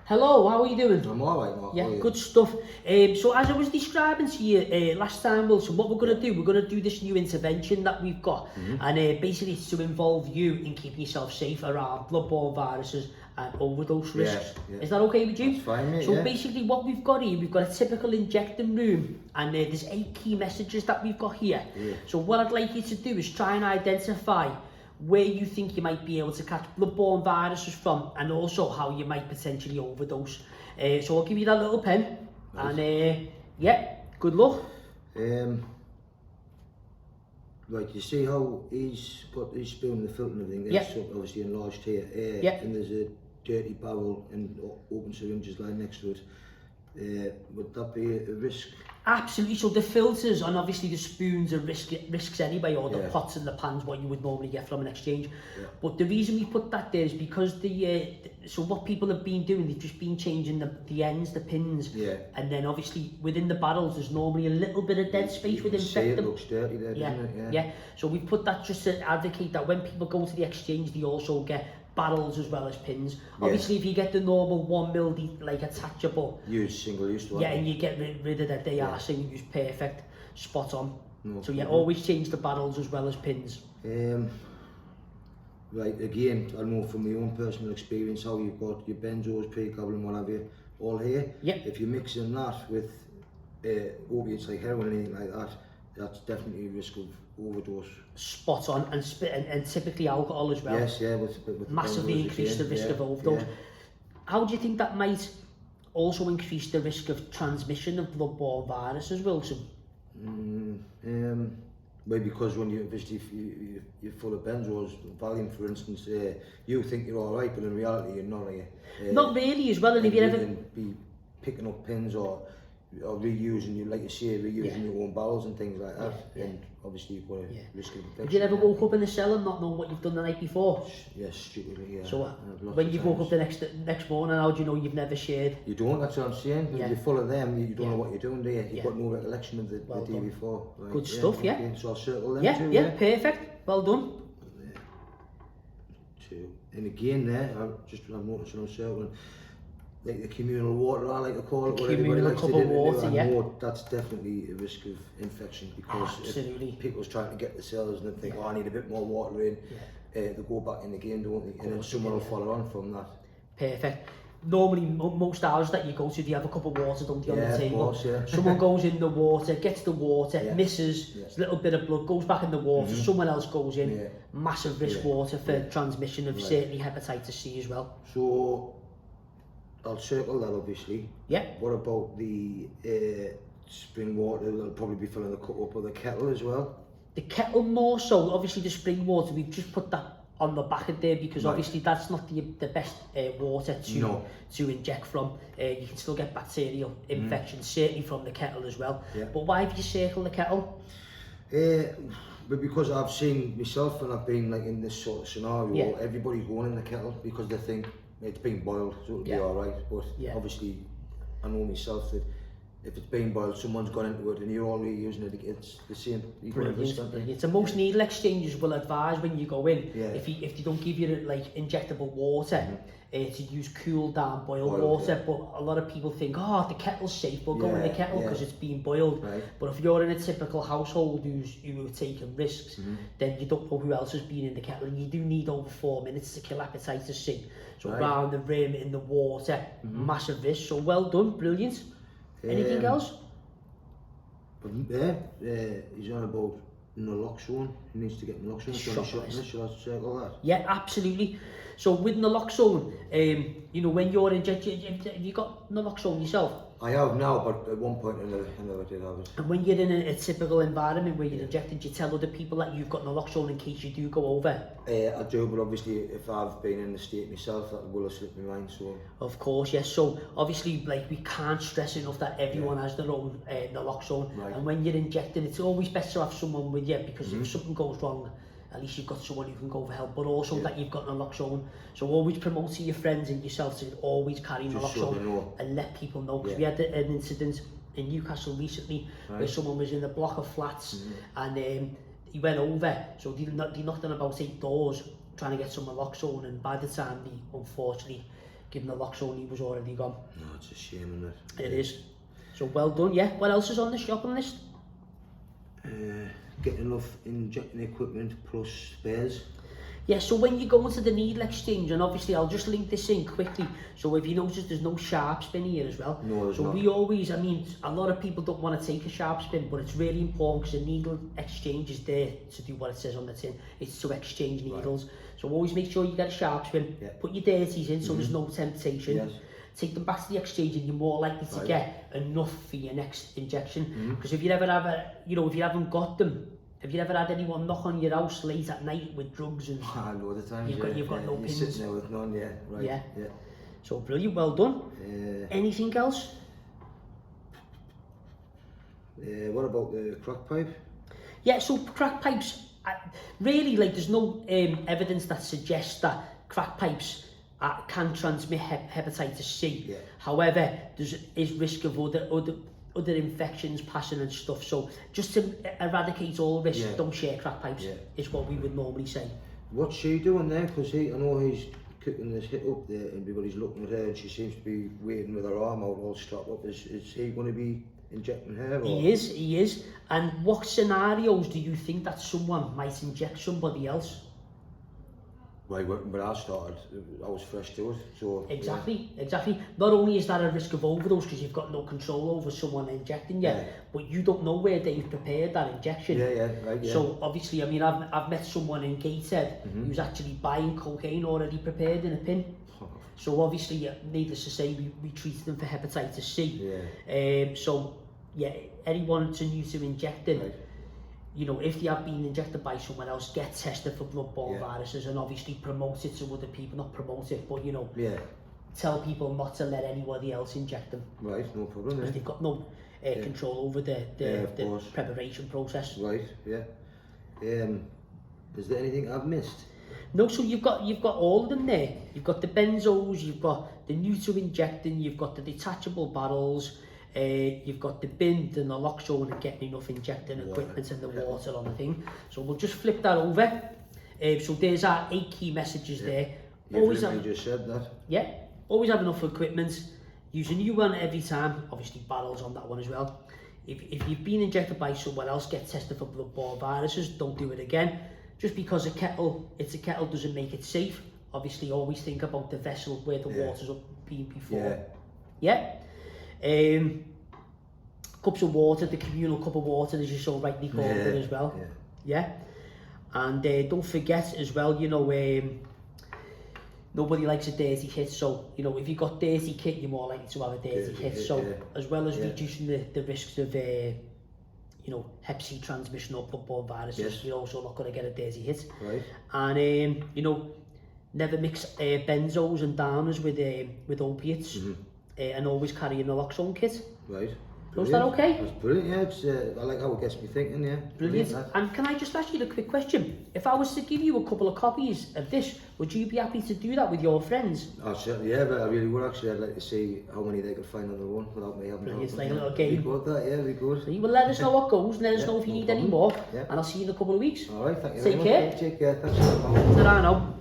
Hello, how are you doing? I'm alright, Mark. Yeah, good stuff. So as I was describing to you last time, Wilson, what we're going to do, we're going to do this new intervention that we've got, and basically it's to involve you in keeping yourself safe around bloodborne viruses and overdose risks. Yeah. Is that okay with you? That's fine, mate, So basically what we've got here, we've got a typical injecting room, and there's 8 key messages that we've got here. So what I'd like you to do is try and identify where you think you might be able to catch bloodborne viruses from, and also how you might potentially overdose. So I'll give you that little pen, and yeah, good luck. Right, you see how he's got his spoon and the filter and everything, Yeah. so obviously enlarged here, and there's a dirty barrel and open syringes lying next to it. Would that be a risk? Absolutely. So the filters and obviously the spoons are risks anyway, or the pots and the pans, what you would normally get from an exchange. But the reason we put that there is because so what people have been doing, they've just been changing the ends, the pins, and then obviously within the barrels there's normally a little bit of dead space with infect them. It looks dirty there, doesn't it? Yeah. So we put that just to advocate that when people go to the exchange, they also get barrels as well as pins. Obviously, if you get the normal 1 ml like attachable, use single use one. Yeah, and you get rid of that. They are single use, perfect, spot on. No so always change the barrels as well as pins. Right, again, I know from my own personal experience how you've got your benzos, pre-cobble and what have you, all here. If you're mixing that with opiates like heroin or anything like that, that's definitely a risk of overdose. Spot on, and typically alcohol as well. Yes, with massively increase the risk of overdose. How do you think that might also increase the risk of transmission of bloodborne viruses, Wilson? Well, because when you're full of benzos, Valium for instance, you think you're alright, but in reality you're not. Not really as well, and if you ever be picking up pins or reusing, like you say, reusing your own barrels and things like that, and obviously you've got a risk of infection. Have you ever woke up in the cell and not knowing what you've done the night before? Yes, stupidly, So when you woke up the next morning, how do you know you've never shared? You don't, that's what I'm saying. If you're full of them, you don't know what you're doing, do you? You've got no recollection of the day before. Right. Good stuff, Okay. So I'll circle them too. Yeah, perfect. Well done. 2. And again there, I'm noticing I'm circling, like the communal water, I like to call it, what everybody likes to do. I know that's definitely a risk of infection, because if people's trying to get the cells and they think, I need a bit more water in, they go back in the game, don't they? And then someone will follow on from that. Perfect. Normally, most houses that you go to, they have a cup of water, don't they, on the table? Of course, Someone goes in the water, gets the water, misses, a little bit of blood, goes back in the water, someone else goes in, massive risk water for transmission of certainly hepatitis C as well. So, I'll circle that obviously. What about the spring water? They'll probably be filling the cup up with the kettle as well. The kettle more so, obviously the spring water, we've just put that on the back of there because obviously that's not the best water to inject from. You can still get bacterial infections, certainly from the kettle as well. But why have you circled the kettle? But because I've seen myself and I've been like in this sort of scenario, everybody's going in the kettle because they think it's been boiled, so it'll be alright. But obviously, I know myself that if it's been boiled, someone's gone into it and you're already using it, it's the same. Brilliant. So most needle exchanges will advise when you go in, if they don't give you like injectable water, to use cool down boiled water. But a lot of people think, the kettle's safe, we'll go in the kettle because it's been boiled. But if you're in a typical household who are taking risks, then you don't know who else has been in the kettle, and you do need over 4 minutes to kill hepatitis C. So around the rim, in the water, massive risk. So well done, brilliant. Anything else? He's on about naloxone. He needs to get naloxone. Should I circle that? Yeah, absolutely. So with naloxone, when you're injected, have you got naloxone yourself? I have now, but at one point I never did have it. And when you're in a typical environment where you're injected, you tell other people that you've got naloxone in case you do go over? I do, but obviously if I've been in the state myself, that will have slipped my mind. So. Of course, yes. So obviously, like, we can't stress enough that everyone has their own naloxone. And when you're injecting, it's always best to have someone with you, because if something goes wrong, at least you've got someone who can go for help, but also that you've got naloxone. So always promote to your friends and yourself to always carry naloxone and let people know. Because we had an incident in Newcastle recently where someone was in a block of flats and he went over. So they knocked on about 8 doors trying to get some naloxone, and by the time they unfortunately given the naloxone he was already gone. No, it's a shame, isn't it? It is. So well done, yeah. What else is on the shopping list? Getting enough injecting equipment plus spares. Yeah, so when you go into the needle exchange, and obviously I'll just link this in quickly, so if you notice there's no sharp spin here as well. No, there's so not. we always, I mean, a lot of people don't want to take a sharp spin, but it's really important because the needle exchange is there to do what it says on the tin. It's to exchange needles. Right. So always make sure you get a sharp spin, put your dirties in so there's no temptation. Yes. Take them back to the exchange and you're more likely to get enough for your next injection. Because if you ever have a, you know, if you haven't got them, have you ever had anyone knock on your house late at night with drugs and all the time, you've got no pins? You're sitting there with none, right. Yeah. So brilliant, well done. Anything else? What about the crack pipe? Yeah, so crack pipes, really, like, there's no evidence that suggests that crack pipes can transmit hepatitis C. However, there is risk of other infections passing and stuff, so just to eradicate all risk, don't share crack pipes, is what we would normally say. What's she doing there? Because I know he's cooking this hit up there and everybody's looking at her and she seems to be waiting with her arm out all strapped up. Is he going to be injecting her? Or? He is. And what scenarios do you think that someone might inject somebody else? Right, when I started, I was fresh to it, so... Exactly. Not only is that a risk of overdose because you've got no control over someone injecting you, but you don't know where they've prepared that injection. Right. So obviously, I mean, I've met someone in Gateshead who's actually buying cocaine already prepared in a pin. So obviously, needless to say, we treat them for hepatitis C. So yeah, anyone that's new to injecting, you know, if they have been injected by someone else, get tested for blood-borne viruses and obviously promote it to other people. Not promote it, but, you know, tell people not to let anybody else inject them. Right, no problem. Because they've got no control over the preparation process. Right, is there anything I've missed? No, so you've got all of them there. You've got the benzos, you've got the new to injecting, you've got the detachable barrels, you've got the bin, the naloxone and getting enough injecting equipment and the water on the thing. So we'll just flip that over. So there's our 8 key messages there. Always have, just said that. Yeah, always have enough equipment. Use a new one every time. Obviously barrels on that one as well. If you've been injected by someone else, get tested for blood-borne viruses. Don't do it again. Just because it's a kettle doesn't make it safe. Obviously always think about the vessel where the water's been before. Cups of water, the communal cup of water, as you so rightly called it as well. And don't forget as well, you know, nobody likes a dirty hit, so, you know, if you've got dirty kit, you're more likely to have a dirty hit. So as well as reducing the risks of you know, Hep C transmission or blood-borne viruses, you're also not going to get a dirty hit. And you know, never mix benzos and downers with opiates, and always carry a naloxone kit. Is that okay? That's brilliant, I like how it gets me thinking, Brilliant. And can I just ask you a quick question? If I was to give you a couple of copies of this, would you be happy to do that with your friends? Oh, certainly, but I really would actually. I'd like to see how many they could find on their own without me having to. It's like a little game. We good, that, we good. So you will let us know what goes, and let us know if you need any more, and I'll see you in a couple of weeks. Alright, thank you very much. Take care, thanks for coming. Ta-ra now.